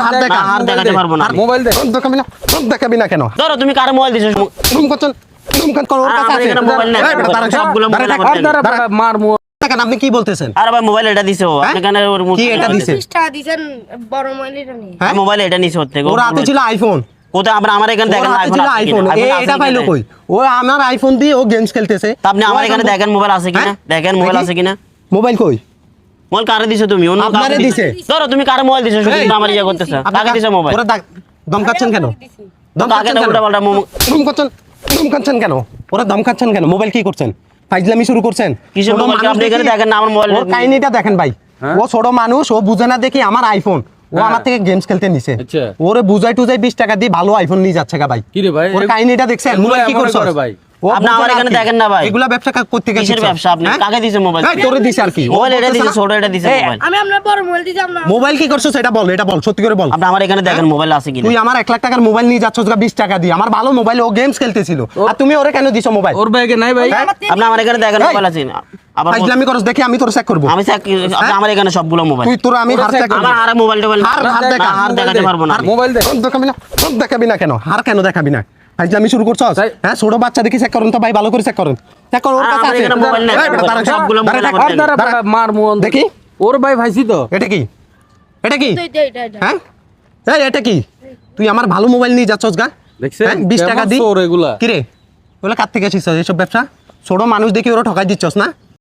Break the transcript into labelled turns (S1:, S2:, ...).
S1: হাত দেখা,
S2: হাত দেখাতে পারবো না।
S1: মোবাইল দে। দেখাবি না, দেখাবি না কেন?
S2: ধরো তুমি কার মোবাইল দিছো?
S1: রুম করছেন, রুম কর, ওর কাছে
S2: আমার
S1: আছে
S2: এখানে মোবাইল নাই।
S1: এই বেটা, দাঁড়া,
S2: সবগুলো মোবাইল
S1: দাঁড়া,
S2: আমার
S1: দাঁড়া,
S2: কাছে।
S1: দাঁড়া, মারমু। দেখেন আপনি কি বলতেছেন?
S2: আরে ভাই মোবাইল এটা দিছো, আপনি কেন ওর
S1: কি এটা দিছে?
S3: বড় মোবাইল এটা নেই।
S1: হ্যাঁ?
S2: মোবাইল এটা নিছো ওর থেকে।
S1: ওর হাতে ছিল আইফোন,
S2: কোথায় আমার এখানে
S1: ওর
S2: দেখেন
S1: হাতে
S2: আইফোন
S1: ছিল
S2: আছে
S1: আইফোন,
S2: কিনা?
S1: এটা পাইলো কই? ও আমার আইফোন দিয়ে ও গেমস খেলতেছে।
S2: তা আপনি আমার এখানে দেখেন মোবাইল আছে কিনা?
S1: হ্যাঁ?
S2: দেখেন মোবাইল আছে কিনা?
S1: মোবাইল কই?
S2: মোবাইল কারে দিছো তুমি? অন্য
S1: আপনারে
S2: কারে
S1: দিছে।
S2: ধরো তুমি কার মোবাইল দিছো? শুধু
S1: এই,
S2: আমার ইয়া করতেছ। কাকে দিছো মোবাইল?
S1: ওরা দমকাচ্ছেন কেন?
S2: কাকে না উল্টা পাল্টা
S1: দমকাচ্ছেন কেন? ওরা দমকাচ্ছেন কেন? মোবাইল কি করছেন? ফাইজলামি শুরু করছেন?
S2: কিসের
S1: ছোট
S2: মোবাইল?
S1: মানুষ
S2: আপনি এখানে
S1: দেখি-
S2: দেখেন না আমার মোবাইল।
S1: ওর কাহিনীটা দেখেন ভাই। ও ছোট মানুষ, ও বুঝে না দেখি আমার আইফোন, ও আমার থেকে গেমস খেলতে নিছে।
S4: আচ্ছা।
S1: ওরে বুঝাই টুজাই 20 টাকা দিয়ে ভালো আইফোন নিয়ে যাচ্ছে গা ভাই।
S4: কি রে ভাই?
S1: ওর কাহিনীটা দেখছেন?
S4: এগুলো
S1: মোবাইল কি
S4: এমন
S1: করছো
S4: করে ভাই?
S1: ও
S2: আপনি
S1: বুঝে
S2: আমার
S1: না
S2: এখানে
S1: আর কি।
S2: দেখেন না ভাই।
S1: এগুলা ব্যবসা করতে গেছে।
S2: কিসের ব্যবসা? আপনি কাকে দিছে মোবাইল?
S1: এই তোরে দিছে আর কি? ও
S2: মোবাইল এটা
S1: বলতেছে
S2: দিছে,
S1: না?
S2: ছোট এটা দিছে মোবাইল।
S3: আমি আপনার বড় মোবাইল দিছি আপনার।
S1: মোবাইল কি করছো সেটা বল, এটা বল, সত্যি করে বল।
S2: আপনি আমার এখানে দেখেন মোবাইল আছে কিনা?
S1: তুই আমার 1 লাখ টাকার মোবাইল নিয়ে যাচ্ছ 20 টাকা দিয়ে, আমার ভালো মোবাইল, ও গেমস খেলতেছিল, আর তুমি ওরে কেন দিছো মোবাইল?
S4: ওর ব্যাগে নাই ভাই।
S2: আপনি আমার এখানে দেখেন
S1: এই,
S2: মোবাইল আছে কিনা? আবার
S1: ফাইজলামি করছ দেখি, আমি তোর চেক করব।
S2: আমি আপনি আমার এখানে সবগুলো মোবাইল।
S1: তুই তোর আমি হার চেক করব।
S2: আমার আরে মোবাইল টোবাইল
S1: হার দেখা,
S2: হার দেখাতে পারবো না।
S4: মোবাইল দে।
S1: দেখাবি না, দেখাবি না কেন? হার কেন দেখাবি না? ফাইজলামি শুরু করছস?
S4: তাই।
S1: হ্যাঁ, ছোট বাচ্চা দেখি চেক করুন তো ভাই, ভালো করে চেক করুন। চেক কর, ওর
S2: আর
S1: কাছে
S2: আমার
S1: আছে।
S2: এখানে মোবাইল নাই।
S1: এই বেটা, দাঁড়া,
S2: সবগুলো
S1: দাঁড়া,
S2: মোবাইল
S1: দাঁড়া,
S2: আমার
S1: দাঁড়া,
S4: দাঁড়া, মারমু।
S1: দেখি
S4: ওর ভাই ভাইছি তো।
S1: এটা কি? এটা কি?
S3: এটা
S1: হ্যাঁ, এই এটা কি? তুই আমার ভালো মোবাইল নিয়ে যাচ্ছস গা?
S4: দেখছেন?
S1: হ্যাঁ, 20 টাকা
S4: কেমন
S1: দি।
S4: চোর এগুলা।
S1: কি রে? ওগুলা কার থেকে শিখছস এসব ব্যবসা? ছোট মানুষ দেখি ওরা ঠকাই দিচ্ছস না?